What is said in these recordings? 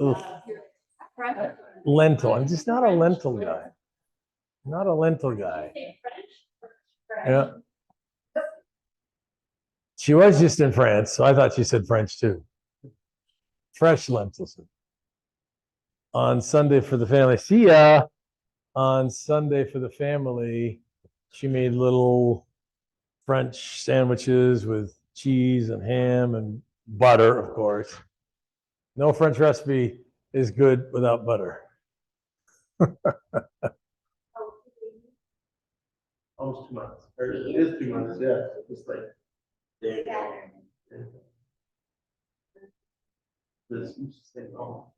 Oof. Lentil. I'm just not a lentil guy. Not a lentil guy. Yeah. She was just in France, so I thought she said French too. Fresh lentils. On Sunday for the family. See ya. On Sunday for the family, she made little French sandwiches with cheese and ham and butter, of course. No French recipe is good without butter. Almost 2 months. Or it is 2 months, yeah. It's like there you go. This thing. Oh.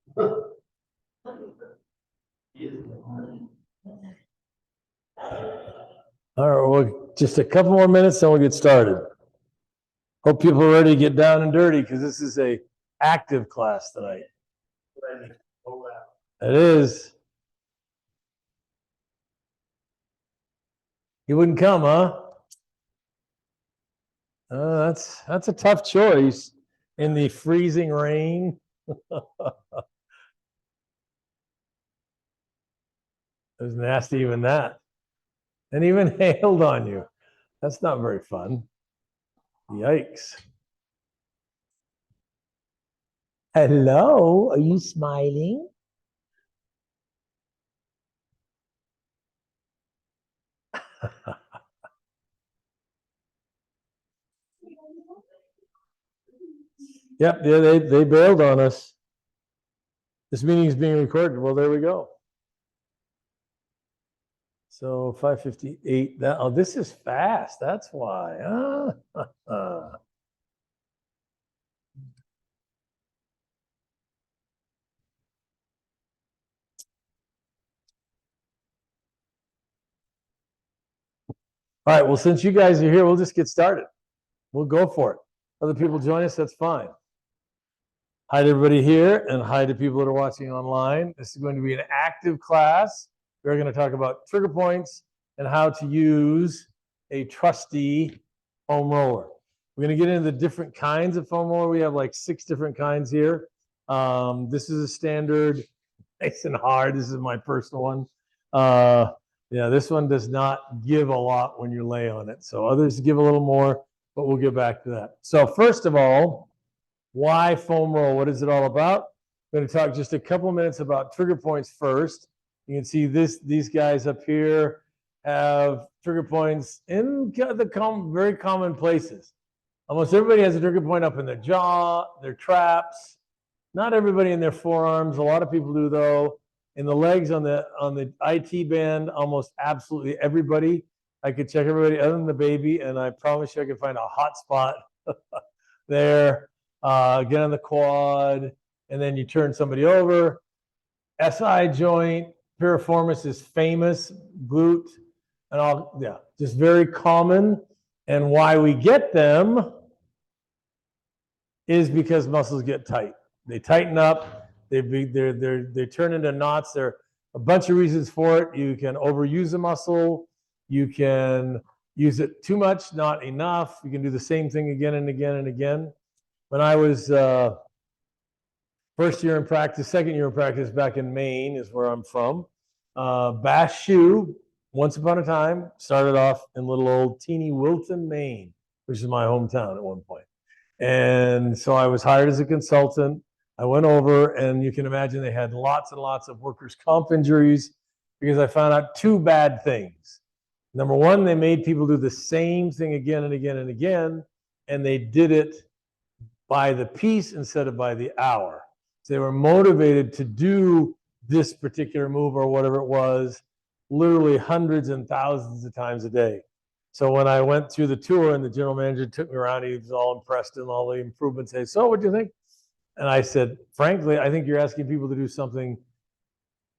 All right, well, just a couple more minutes, then we'll get started. Hope people are ready to get down and dirty because this is a active class tonight. It is. You wouldn't come, huh? That's a tough choice in the freezing rain. It was nasty, even that. And even hailed on you. That's not very fun. Yikes. Hello, are you smiling? Yep, yeah, they bailed on us. This meeting is being recorded. Well, there we go. So 5:58. Oh, this is fast. That's why. All right. Well, since you guys are here, we'll just get started. We'll go for it. Other people join us. That's fine. Hi to everybody here, and hi to people that are watching online. This is going to be an active class. We're going to talk about trigger points and how to use a trusty foam roller. We're going to get into the different kinds of foam roller. We have like 6 different kinds here. This is a standard, nice and hard. This is my personal one. Yeah, this one does not give a lot when you lay on it. So others give a little more, but we'll get back to that. So first of all, why foam roll? What is it all about? I'm going to talk just a couple of minutes about trigger points first. You can see these guys up here have trigger points in the very common places. Almost everybody has a trigger point up in their jaw, their traps. Not everybody in their forearms. A lot of people do though. In the legs, on the IT band, almost absolutely everybody. I could check everybody other than the baby, and I promise you I could find a hot spot there. Again on the quad, and then you turn somebody over. SI joint, piriformis is famous, glute, and all, yeah, just very common. And why we get them is because muscles get tight. They tighten up, they turn into knots. There are a bunch of reasons for it. You can overuse the muscle, you can use it too much, not enough. You can do the same thing again and again and again. When I was first year in practice, second year in practice back in Maine is where I'm from. Bash Shoe, once upon a time, started off in little old teeny Wilton, Maine, which is my hometown at one point. And so I was hired as a consultant. I went over, and you can imagine they had lots and lots of workers' comp injuries because I found out 2 bad things. Number one, they made people do the same thing again and again and again, and they did it by the piece instead of by the hour. So they were motivated to do this particular move or whatever it was, literally hundreds and thousands of times a day. So when I went through the tour and the general manager took me around, he was all impressed in all the improvements. He said, "So what do you think?" And I said, "Frankly, I think you're asking people to do something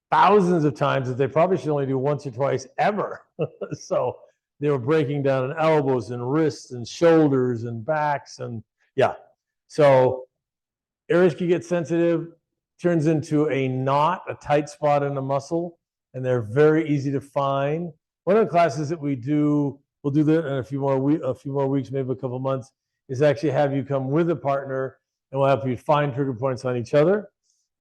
thousands of times that they probably should only do once or twice ever." So they were breaking down in elbows and wrists and shoulders and backs, and yeah. So areas can get sensitive, turns into a knot, a tight spot in the muscle, and they're very easy to find. One of the classes that we do, we'll do that in a few more weeks, maybe a couple months, is actually have you come with a partner, and we'll help you find trigger points on each other.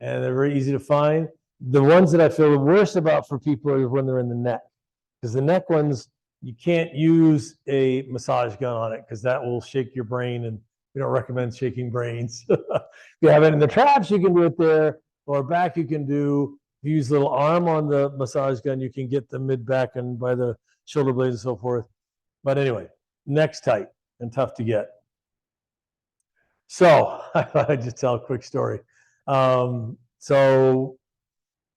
And they're very easy to find. The ones that I feel the worst about for people are when they're in the neck, because the neck ones, you can't use a massage gun on it because that will shake your brain, and we don't recommend shaking brains. If you have it in the traps, you can do it there, or back you can do. If you use a little arm on the massage gun, you can get the mid-back and by the shoulder blades and so forth. But anyway, neck's tight and tough to get. So I thought I'd just tell a quick story. So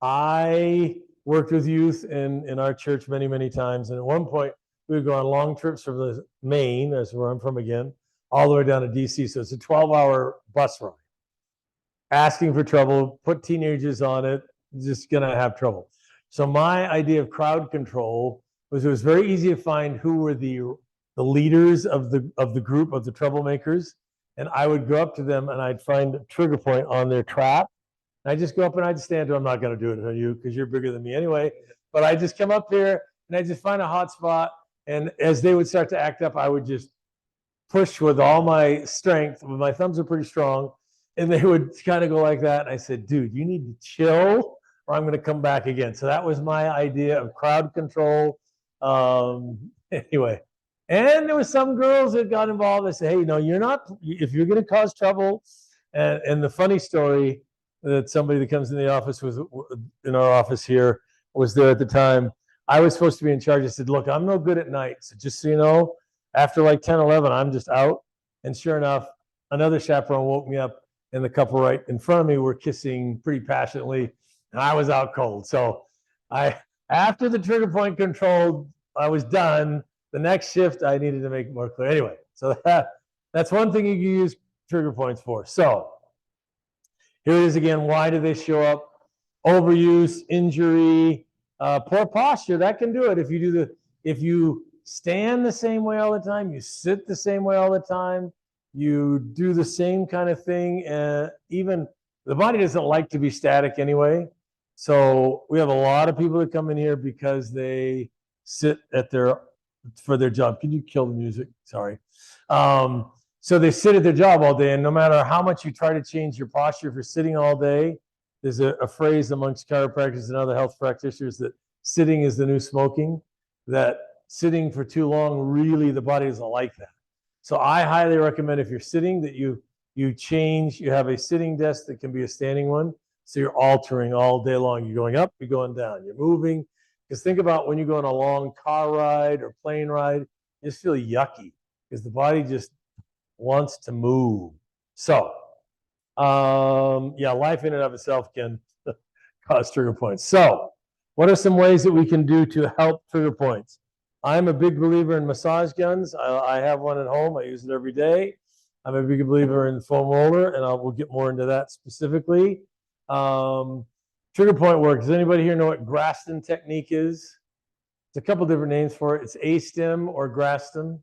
I worked with youth in our church many, many times. And at one point, we would go on long trips from the Maine, that's where I'm from again, all the way down to DC. So it's a 12-hour bus ride. Asking for trouble, put teenagers on it, just going to have trouble. So my idea of crowd control was it was very easy to find who were the leaders of the group of the troublemakers. And I would go up to them and I'd find a trigger point on their trap. And I'd just go up and I'd stand to them. I'm not going to do it on you because you're bigger than me anyway. But I just come up here and I just find a hot spot. And as they would start to act up, I would just push with all my strength. My thumbs are pretty strong. And they would kind of go like that. And I said, dude, you need to chill or I'm going to come back again. So that was my idea of crowd control. Anyway. And there were some girls that got involved. They said, hey, no, you're not, if you're going to cause trouble. And the funny story that somebody that comes in the office was in our office here was there at the time. I was supposed to be in charge. I said, look, I'm no good at night. So just so you know, after like 10, 11, I'm just out. And sure enough, another chaperone woke me up and the couple right in front of me were kissing pretty passionately. And I was out cold. So after the trigger point controlled, I was done. The next shift, I needed to make it more clear. Anyway, so that's one thing you can use trigger points for. So here it is again. Why do they show up? Overuse, injury, poor posture. That can do it. If you stand the same way all the time, you sit the same way all the time, you do the same kind of thing. Even the body doesn't like to be static anyway. So we have a lot of people that come in here because they sit for their job. Can you kill the music? Sorry. So they sit at their job all day, and no matter how much you try to change your posture, if you're sitting all day, there's a phrase amongst chiropractors and other health practitioners that sitting is the new smoking, that sitting for too long, really the body doesn't like that. So I highly recommend if you're sitting that you change, you have a sitting desk that can be a standing one. So you're altering all day long. You're going up, you're going down, you're moving. Because think about when you go on a long car ride or plane ride, you just feel yucky because the body just wants to move. So, yeah, life in and of itself can cause trigger points. So, what are some ways that we can do to help trigger points? I'm a big believer in massage guns. I have one at home. I use it every day. I'm a big believer in foam roller, and we'll get more into that specifically. Trigger point work. Does anybody here know what Graston technique is? There's a couple different names for it. It's A-stem or Graston.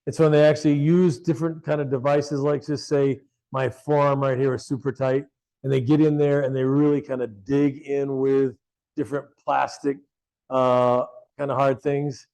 It's when they actually use different kind of devices, like just say my forearm right here is super tight, and they get in there and they really kind of dig in with different plastic kind of hard things.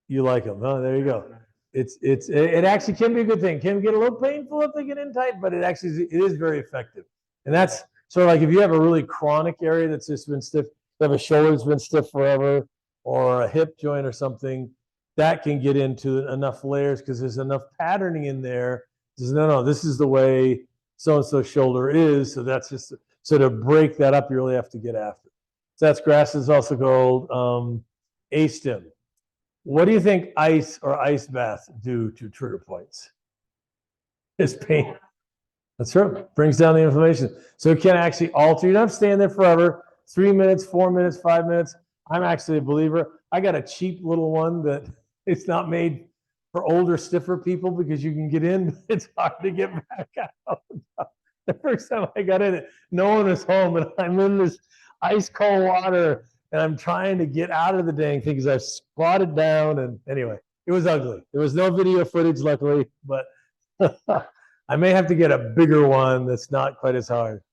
You like them, huh? There you go. It actually can be a good thing. It can get a little painful if they get in tight, but it is very effective. And that's sort of like if you have a really chronic area that's just been stiff, you have a shoulder that's been stiff forever, or a hip joint or something, that can get into enough layers because there's enough patterning in there. Says, no, this is the way so-and-so shoulder is. So that's just, so to break that up, you really have to get after it. So that's grass is also called A-stem. What do you think ice or ice bath do to trigger points? It's pain. That's right. Brings down the inflammation. So it can actually alter. You don't have to stand there forever. 3 minutes, 4 minutes, 5 minutes. I'm actually a believer. I got a cheap little one that it's not made for older, stiffer people because you can get in. It's hard to get back out. The first time I got in it, no one was home, and I'm in this ice cold water, and I'm trying to get out of the dang thing because I squatted down. And anyway, it was ugly. There was no video footage, luckily, but I may have to get a bigger one that's not quite as hard.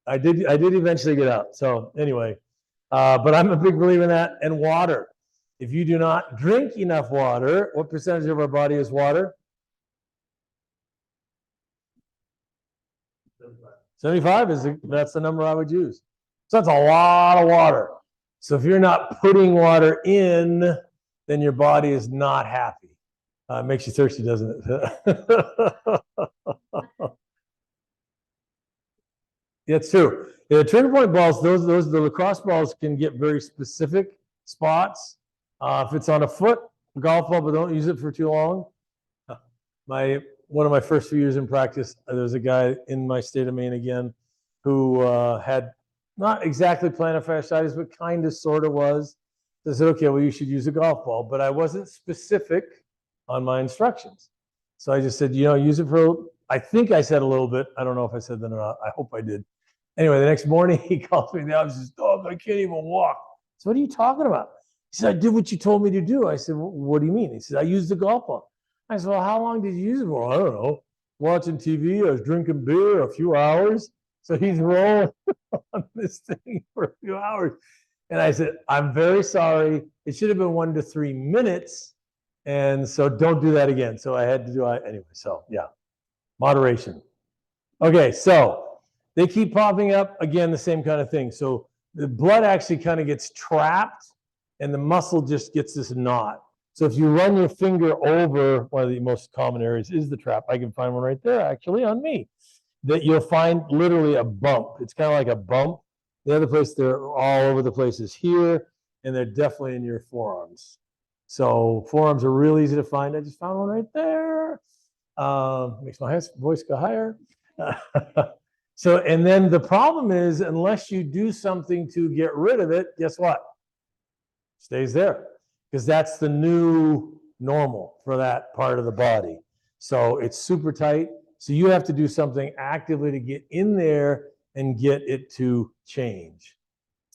I did eventually get out. So anyway, but I'm a big believer in that. And water. If you do not drink enough water, what percentage of our body is water? 75 that's the number I would use. So that's a lot of water. So if you're not putting water in, then your body is not happy. It makes you thirsty, doesn't it? It's true. The trigger point balls, the lacrosse balls can get very specific spots. If it's on a foot, golf ball, but don't use it for too long. One of my first few years in practice, there was a guy in my state of Maine again who had not exactly plantar fasciitis, but kind of sort of was. So I said, okay, well, you should use a golf ball, but I wasn't specific on my instructions. So I just said, use it for, I think I said a little bit. I don't know if I said that or not. I hope I did. Anyway, the next morning he calls me in the office and says, "Dog, I can't even walk." So what are you talking about? He said, "I did what you told me to do." I said, "What do you mean?" He said, "I used the golf ball." I said, "Well, how long did you use it for?" "I don't know. Watching TV, I was drinking beer a few hours." So he's rolling on this thing for a few hours. And I said, "I'm very sorry. It should have been 1 to 3 minutes. And so don't do that again." So I had to do it anyway. So yeah, moderation. Okay, so they keep popping up. Again, the same kind of thing. So the blood actually kind of gets trapped and the muscle just gets this knot. So if you run your finger over, one of the most common areas is the trap. I can find one right there actually on me. That you'll find literally a bump. It's kind of like a bump. The other place they're all over the place is here, and they're definitely in your forearms. So forearms are real easy to find. I just found one right there. Makes my voice go higher. So, and then the problem is, unless you do something to get rid of it, guess what? Stays there, because that's the new normal for that part of the body. So it's super tight. So you have to do something actively to get in there and get it to change.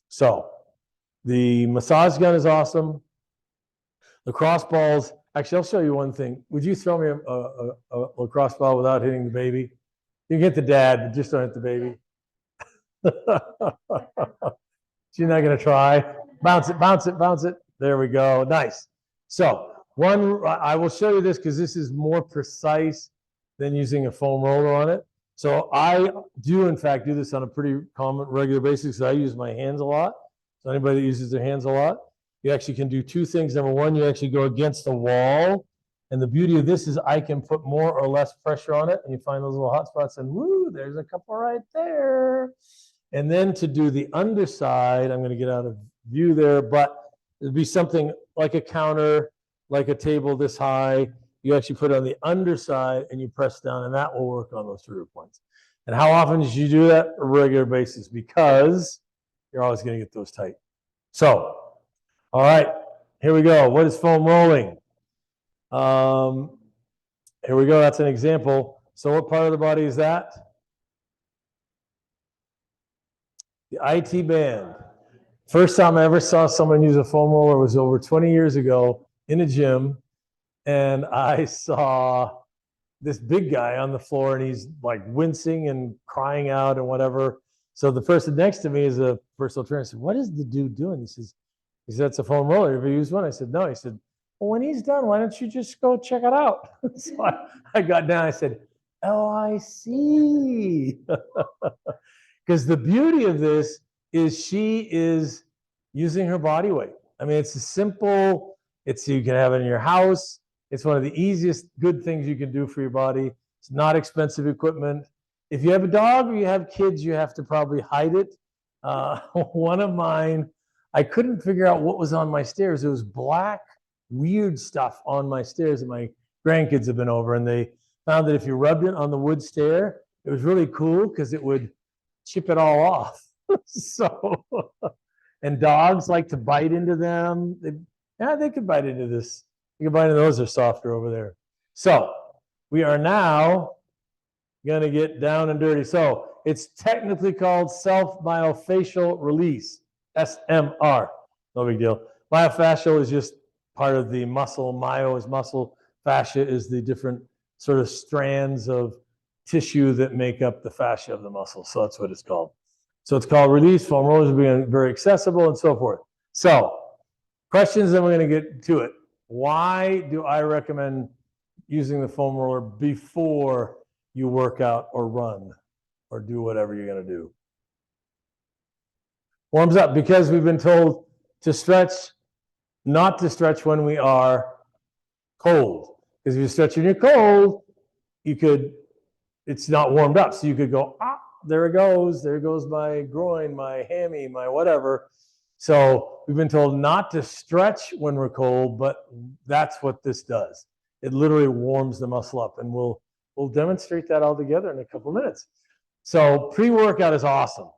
So the massage gun is awesome. Lacrosse balls, actually, I'll show you one thing. Would you throw me a lacrosse ball without hitting the baby? You can get the dad, but just don't hit the baby. She's not going to try. Bounce it, bounce it, bounce it. There we go. Nice. So I will show you this because this is more precise than using a foam roller on it. So I do, in fact, do this on a pretty common, regular basis. I use my hands a lot. So anybody that uses their hands a lot, you actually can do two things. Number one, you actually go against the wall. And the beauty of this is I can put more or less pressure on it, and you find those little hot spots, and woo, there's a couple right there. And then to do the underside, I'm going to get out of view there, but it'd be something like a counter, like a table this high. You actually put it on the underside and you press down, and that will work on those trigger points. And how often should you do that? A regular basis, because you're always going to get those tight. So, all right, here we go. What is foam rolling? Here we go. That's an example. So what part of the body is that? The IT band. First time I ever saw someone use a foam roller was over 20 years ago in a gym. And I saw this big guy on the floor, and he's like wincing and crying out and whatever. So the person next to me is a personal trainer. I said, "What is the dude doing?" He said, "It's a foam roller. Have you used one?" I said, "No." He said, "Well, when he's done, why don't you just go check it out?" So I got down. I said, "Oh, I see." Because the beauty of this is she is using her body weight. I mean, it's a simple, you can have it in your house. It's one of the easiest good things you can do for your body. It's not expensive equipment. If you have a dog or you have kids, you have to probably hide it. One of mine, I couldn't figure out what was on my stairs. It was black, weird stuff on my stairs that my grandkids have been over, and they found that if you rubbed it on the wood stair, it was really cool because it would chip it all off. So, and dogs like to bite into them. They could bite into this. You can bite into those, are softer over there. So we are now going to get down and dirty. So it's technically called self-myofascial release, SMR. No big deal. Myofascial is just part of the muscle. Myo is muscle. Fascia is the different sort of strands of tissue that make up the fascia of the muscle. So that's what it's called. So it's called release. Foam rollers are being very accessible and so forth. So questions, then we're going to get to it. Why do I recommend using the foam roller before you work out or run or do whatever you're going to do. Warms up, because we've been told to stretch, not to stretch when we are cold. Because if you stretch when you're cold, it's not warmed up. So you could go, there it goes. There goes my groin, my hammy, my whatever. So we've been told not to stretch when we're cold, but that's what this does. It literally warms the muscle up, and we'll demonstrate that all together in a couple of minutes. So pre-workout is awesome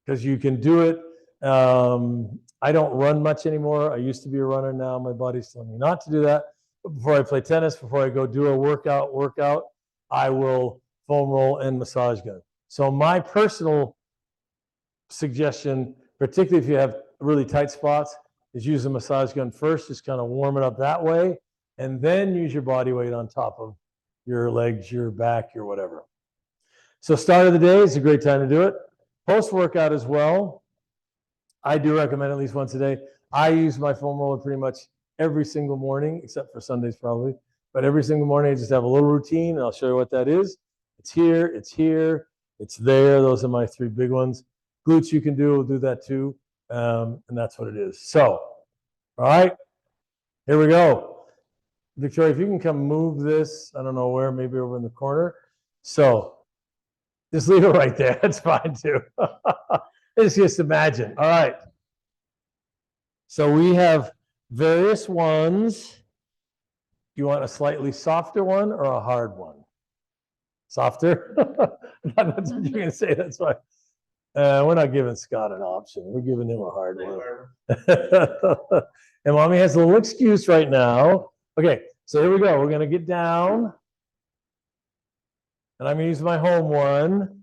because you can do it. I don't run much anymore. I used to be a runner. Now my body's telling me not to do that. But before I play tennis, before I go do a workout, I will foam roll and massage gun. So my personal suggestion, particularly if you have really tight spots, is use a massage gun first. Just kind of warm it up that way, and then use your body weight on top of your legs, your back, your whatever. So start of the day is a great time to do it. Post-workout as well, I do recommend at least once a day. I use my foam roller pretty much every single morning, except for Sundays probably. But every single morning I just have a little routine, and I'll show you what that is. It's here, it's here, it's there. Those are my three big ones. Glutes you can do, we'll do that too. And that's what it is. So, all right, here we go. Victoria, if you can come move this, I don't know where, maybe over in the corner. So just leave it right there. That's fine too. Just imagine. All right. So we have various ones. You want a slightly softer one or a hard one? Softer? That's what you're going to say. That's why. We're not giving Scott an option. We're giving him a hard one. And mommy has a little excuse right now. Okay, so here we go. We're going to get down. And I'm going to use my home one.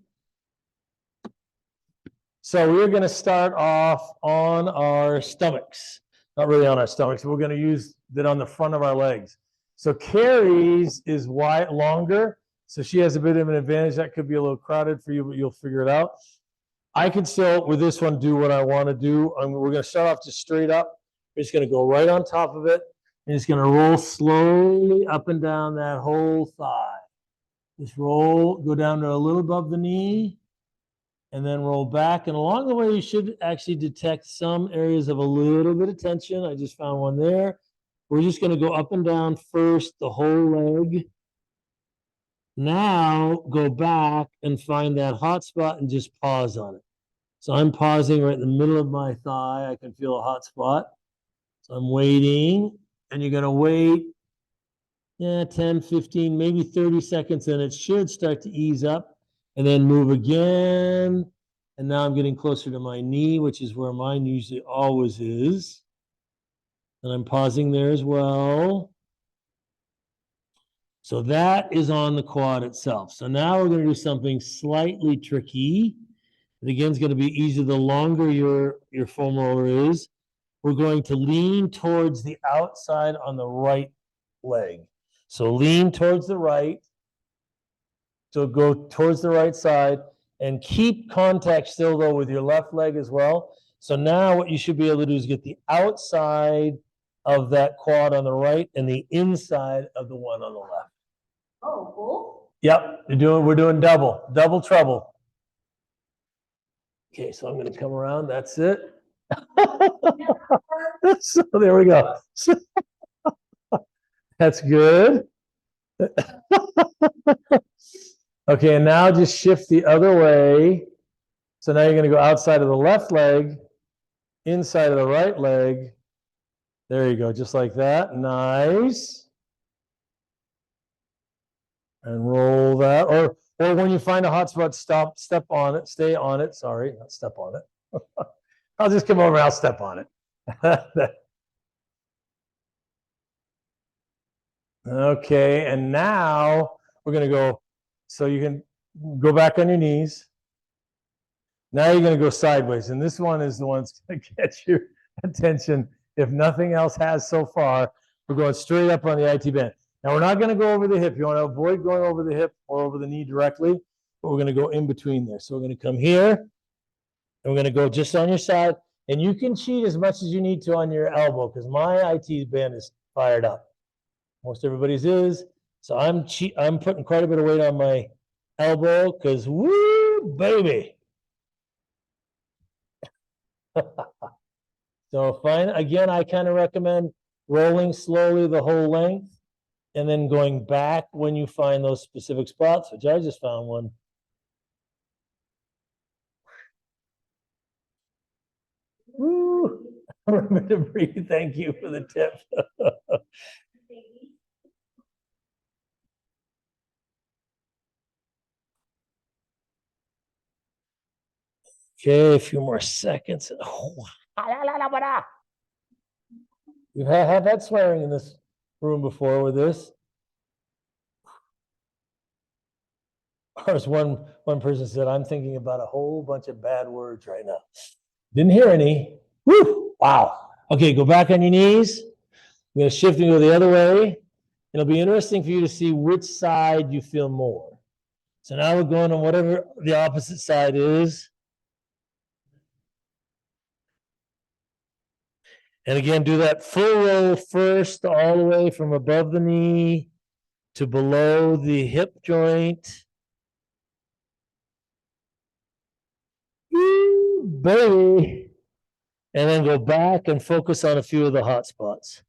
So we're going to start off on our stomachs. Not really on our stomachs. We're going to use it on the front of our legs. So Carrie's is wide, longer. So she has a bit of an advantage. That could be a little crowded for you, but you'll figure it out. I can still, with this one, do what I want to do. We're going to start off just straight up. We're just going to go right on top of it. And it's going to roll slowly up and down that whole thigh. Just roll, go down to a little above the knee, and then roll back. And along the way, you should actually detect some areas of a little bit of tension. I just found one there. We're just going to go up and down first, the whole leg. Now go back and find that hot spot and just pause on it. So I'm pausing right in the middle of my thigh. I can feel a hot spot. So I'm waiting, and you're going to wait 10, 15, maybe 30 seconds, and it should start to ease up, and then move again. And now I'm getting closer to my knee, which is where mine usually always is. And I'm pausing there as well. So that is on the quad itself. So now we're going to do something slightly tricky. And again, it's going to be easier the longer your foam roller is. We're going to lean towards the outside on the right leg. So lean towards the right. So go towards the right side and keep contact still though with your left leg as well. So now what you should be able to do is get the outside of that quad on the right and the inside of the one on the left. Oh, cool. Yep, we're doing double trouble. Okay, so I'm going to come around. That's it. So there we go. That's good. Okay, and now just shift the other way. So now you're going to go outside of the left leg, inside of the right leg. There you go, just like that. Nice. And roll that. Or when you find a hot spot, step on it, stay on it. Sorry, not step on it. I'll just come over and I'll step on it. Okay, and now we're going to go, so you can go back on your knees. Now you're going to go sideways, and this one is the one that's going to get your attention. If nothing else has so far, we're going straight up on the IT band. Now we're not going to go over the hip. You want to avoid going over the hip or over the knee directly, but we're going to go in between there. So we're going to come here, and we're going to go just on your side, and you can cheat as much as you need to on your elbow because my IT band is fired up. Most everybody's is. So I'm putting quite a bit of weight on my elbow because Woo, baby. So fine. Again, I kind of recommend rolling slowly the whole length and then going back when you find those specific spots, which I just found one. Woo. Remember to breathe. Thank you for the tip. Okay, a few more seconds. We've had swearing in this room before with this. There's one person said, I'm thinking about a whole bunch of bad words right now. Didn't hear any. Woo! Wow. Okay, go back on your knees. I'm going to shift and go the other way. It'll be interesting for you to see which side you feel more. So now we're going on whatever the opposite side is. And again, do that full roll first, all the way from above the knee to below the hip joint. Woo, baby. And then go back and focus on a few of the hot spots.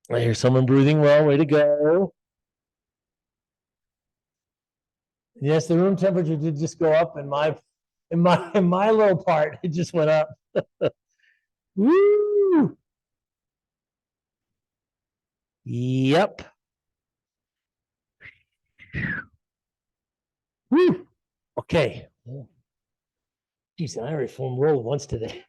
I hear someone breathing well. Way to go. Yes, the room temperature did just go up in my little part. It just went up. Woo! Yep. Woo! Okay. Geez, I already foam rolled once today.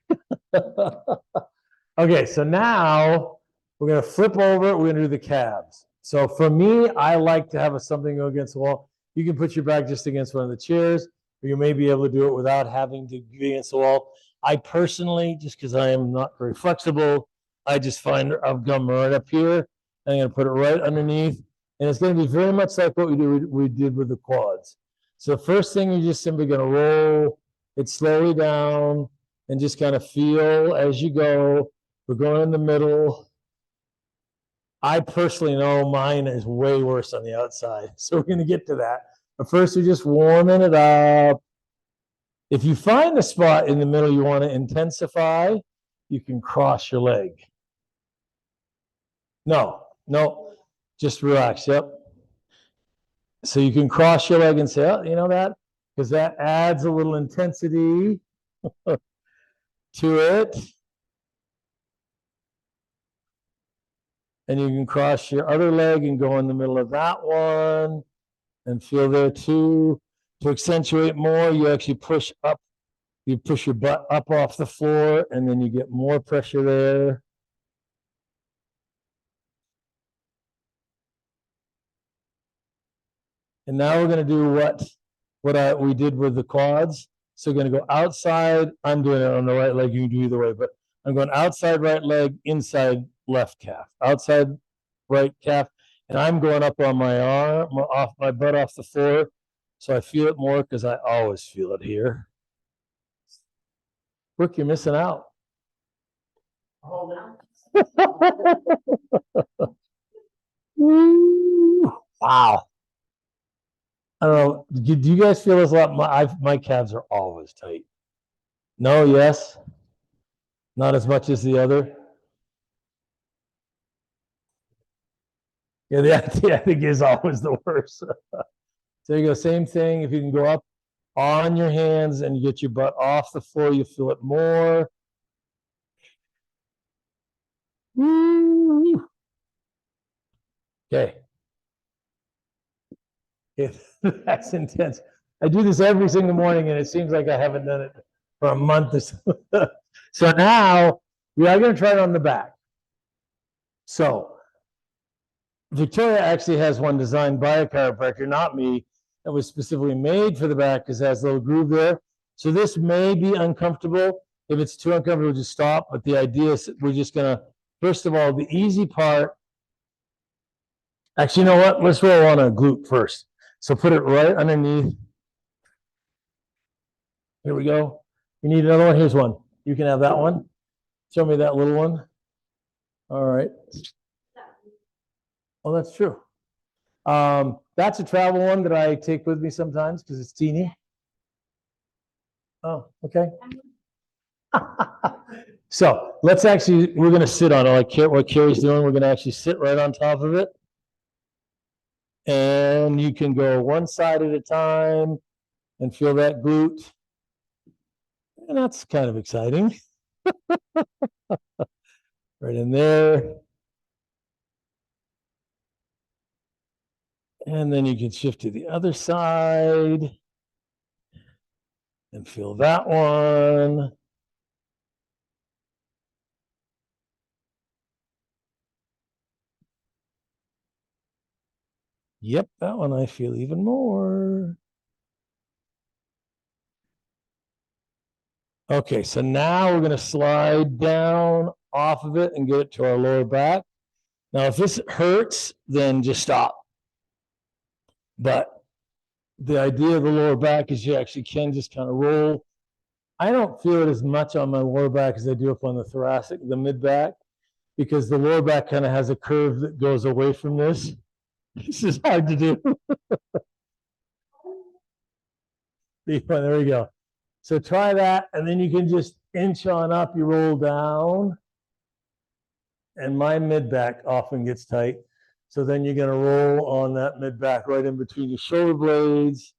Okay, so now we're going to flip over. We're going to do the calves. So for me, I like to have something go against the wall. You can put your back just against one of the chairs, or you may be able to do it without having to be against the wall. I personally, just because I am not very flexible, I just find I've gum right up here. I'm going to put it right underneath, and it's going to be very much like what we did with the quads. So first thing, you're just simply going to roll it slowly down and just kind of feel as you go. We're going in the middle. I personally know mine is way worse on the outside. So we're going to get to that. But first, we're just warming it up. If you find a spot in the middle you want to intensify, you can cross your leg. No, just relax. Yep. So you can cross your leg and say, oh, you know that? Because that adds a little intensity to it. And you can cross your other leg and go in the middle of that one and feel there too. To accentuate more, you actually push up. You push your butt up off the floor, and then you get more pressure there. And now we're going to do what we did with the quads. So we're going to go outside. I'm doing it on the right leg. You can do either way, but I'm going outside right leg, inside left calf, outside right calf, and I'm going up on my arm, off my butt off the floor, so I feel it more because I always feel it here. Brooke, you're missing out. Hold on. Wow. I don't know. Do you guys feel this a lot? My calves are always tight. No, yes. Not as much as the other. Yeah, the I think is always the worst. So there you go. Same thing. If you can go up on your hands and you get your butt off the floor, you feel it more. Woo. Okay. That's intense. I do this every single morning, and it seems like I haven't done it for a month or so. So now we are going to try it on the back. So Victoria actually has one designed by a chiropractor, not me, that was specifically made for the back because it has a little groove there. So this may be uncomfortable. If it's too uncomfortable, just stop. But the idea is we're just going to, first of all, the easy part. Actually, you know what? Let's roll on a glute first. So put it right underneath. Here we go. You need another one? Here's one. You can have that one. Show me that little one. All right. Oh, that's true. That's a travel one that I take with me sometimes because it's teeny. Oh, okay. So let's actually, we're going to sit on it like what Carrie's doing. We're going to actually sit right on top of it. And you can go one side at a time and feel that glute. And that's kind of exciting. Right in there. And then you can shift to the other side and feel that one. Yep, that one I feel even more. Okay, so now we're going to slide down off of it and get it to our lower back. Now, if this hurts, then just stop. But the idea of the lower back is you actually can just kind of roll. I don't feel it as much on my lower back as I do up on the thoracic, the mid back, because the lower back kind of has a curve that goes away from this. This is hard to do. There we go. So try that, and then you can just inch on up. You roll down, and my mid back often gets tight. So then you're going to roll on that mid back right in between your shoulder blades.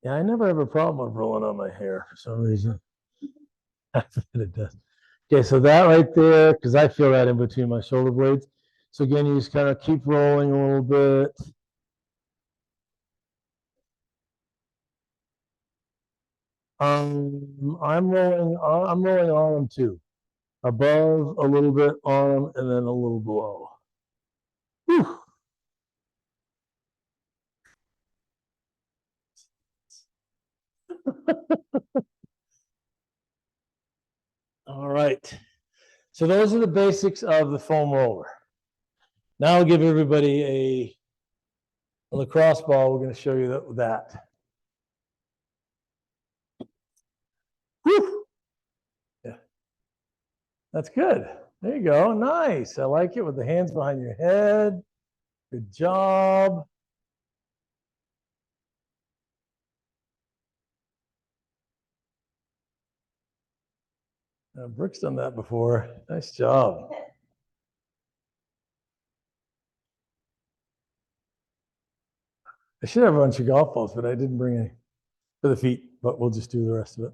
Yeah, I never have a problem with rolling on my hair for some reason. It does. Okay, so that right there, because I feel that in between my shoulder blades. So again, you just kind of keep rolling a little bit. I'm rolling on them too. Above a little bit on and then a little below. Whew. All right. So those are the basics of the foam roller. Now I'll give everybody a lacrosse ball. We're going to show you that. Whew. Yeah. That's good. There you go. Nice. I like it with the hands behind your head. Good job. Brooke's done that before. Nice job. I should have a bunch of golf balls, but I didn't bring any for the feet, but we'll just do the rest of it.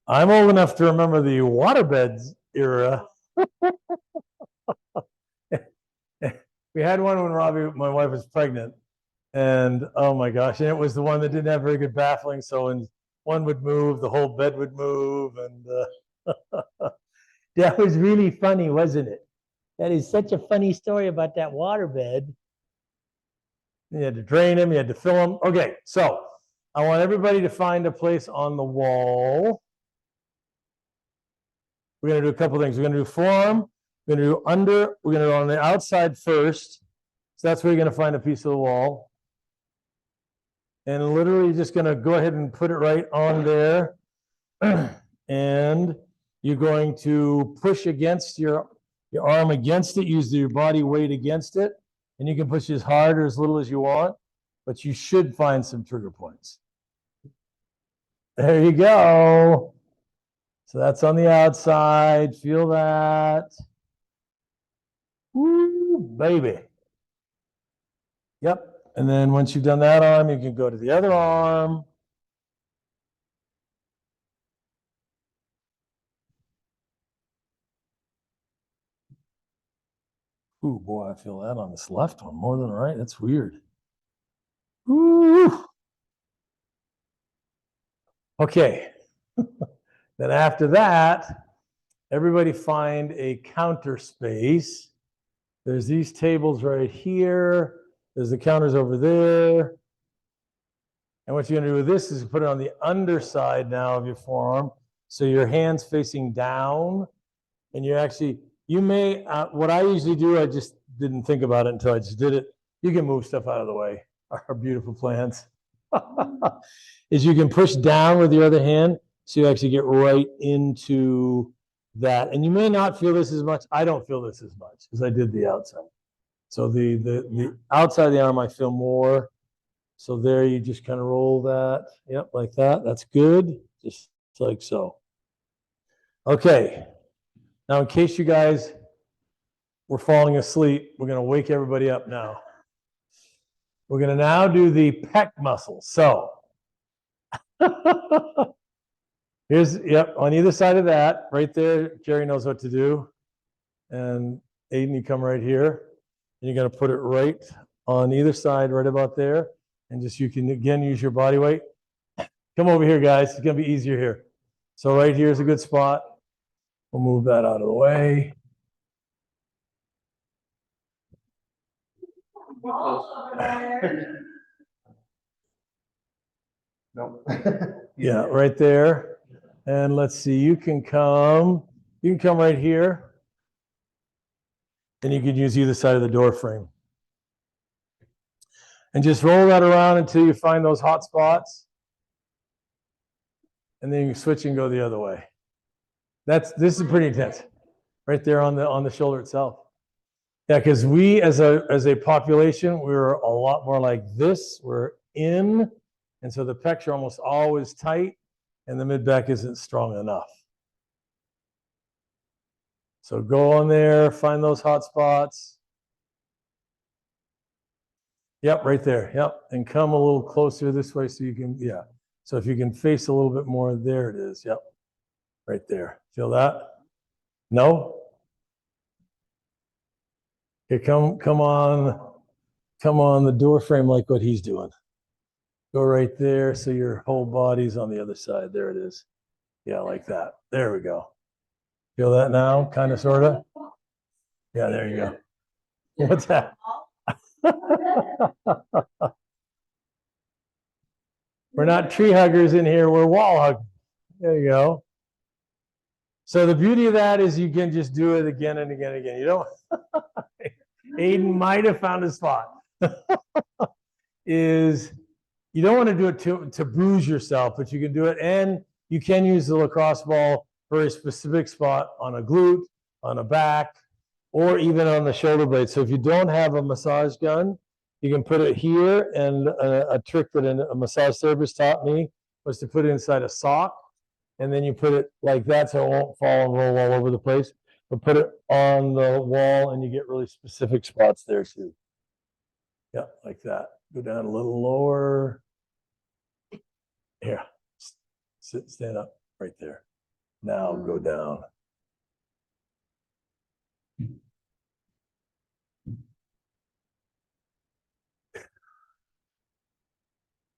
I'm old enough to remember the waterbeds era. We had one when Robbie, my wife, was pregnant, and oh my gosh, and it was the one that didn't have very good baffling. So when one would move, the whole bed would move, and that was really funny, wasn't it? That is such a funny story about that waterbed. You had to drain them, you had to fill them. Okay, so I want everybody to find a place on the wall. We're going to do a couple things. We're going to do forearm. We're going to do under. We're going to do on the outside first. So that's where you're going to find a piece of the wall. And literally just going to go ahead and put it right on there. And you're going to push against your arm against it. Use your body weight against it. And you can push as hard or as little as you want. But you should find some trigger points. There you go. So that's on the outside. Feel that. Woo, baby. Yep. And then once you've done that arm, you can go to the other arm. Ooh, boy, I feel that on this left one more than the right. That's weird. Ooh. Okay. Then after that, everybody find a counter space. There's these tables right here. There's the counters over there. And what you're going to do with this is put it on the underside now of your forearm. So your hand's facing down, and you're You may, what I usually do, I just didn't think about it until I just did it. You can move stuff out of the way, our beautiful plants. Is you can push down with your other hand, so you actually get right into that. And you may not feel this as much. I don't feel this as much as I did the outside. So the outside of the arm, I feel more. So there you just kind of roll that. Yep, like that. That's good. Just like so. Okay. Now, in case you guys were falling asleep, we're going to wake everybody up now. We're going to now do the pec muscles. So here's, yep, on either side of that, right there, Jerry knows what to do. And Aiden, you come right here. And you're going to put it right on either side, right about there. And just, you can, again, use your body weight. Come over here, guys. It's going to be easier here. So right here is a good spot. We'll move that out of the way. Nope. Yeah, right there. And let's see, you can come right here. And you can use either side of the door frame. And just roll that around until you find those hot spots. And then you switch and go the other way. This is pretty intense. Right there on the shoulder itself. Yeah, because we as a population, we're a lot more like this. We're in, and so the pecs are almost always tight, and the mid back isn't strong enough. So go on there, find those hot spots. Yep, right there. Yep, and come a little closer this way so you can, yeah. So if you can face a little bit more, there it is. Yep, right there. Feel that? No? Okay, come on the door frame like what he's doing. Go right there so your whole body's on the other side. There it is. Yeah, like that. There we go. Feel that now? Kind of, sort of? Yeah, there you go. What's that? We're not tree huggers in here. We're wall huggers. There you go. So the beauty of that is you can just do it again and again and again. You don't. Aiden might have found a spot. Is you don't want to do it to bruise yourself, but you can do it, and you can use the lacrosse ball for a specific spot on a glute, on a back, or even on the shoulder blade. So if you don't have a massage gun, you can put it here. And a trick that a massage therapist taught me was to put it inside a sock, and then you put it like that so it won't fall and roll all over the place. But put it on the wall, and you get really specific spots there too. Yeah, like that. Go down a little lower. Here, stand up right there. Now go down.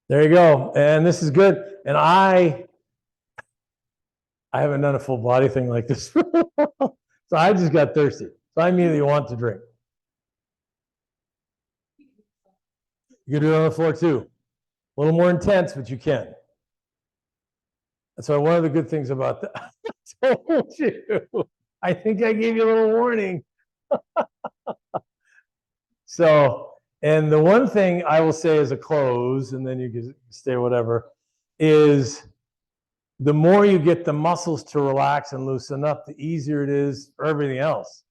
There you go. And this is good. And I haven't done a full body thing like this. So I just got thirsty. So I immediately want to drink. You can do it on the floor too. A little more intense, but you can. That's why one of the good things about that, I told you. I think I gave you a little warning. So, and the one thing I will say as a close, and then you can stay whatever, is the more you get the muscles to relax and loosen up, the easier it is for everything else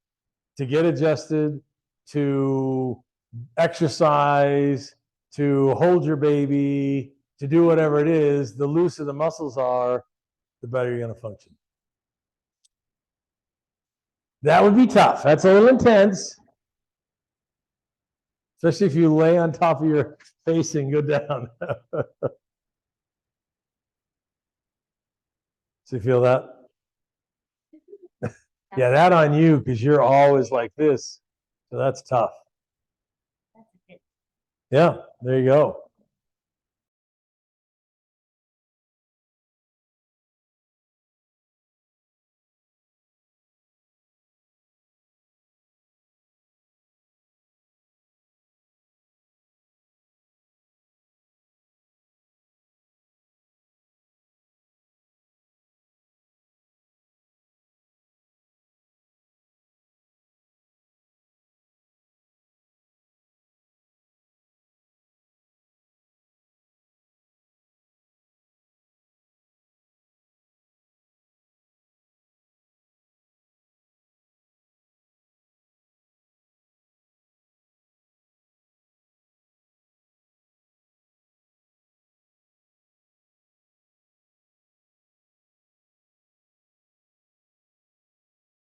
to get adjusted, to exercise, to hold your baby, to do whatever it is. The looser the muscles are, the better you're going to function. That would be tough. That's a little intense, especially if you lay on top of your face and go down. So you feel that? Yeah, that on you, because you're always like this. So that's tough. Yeah, there you go.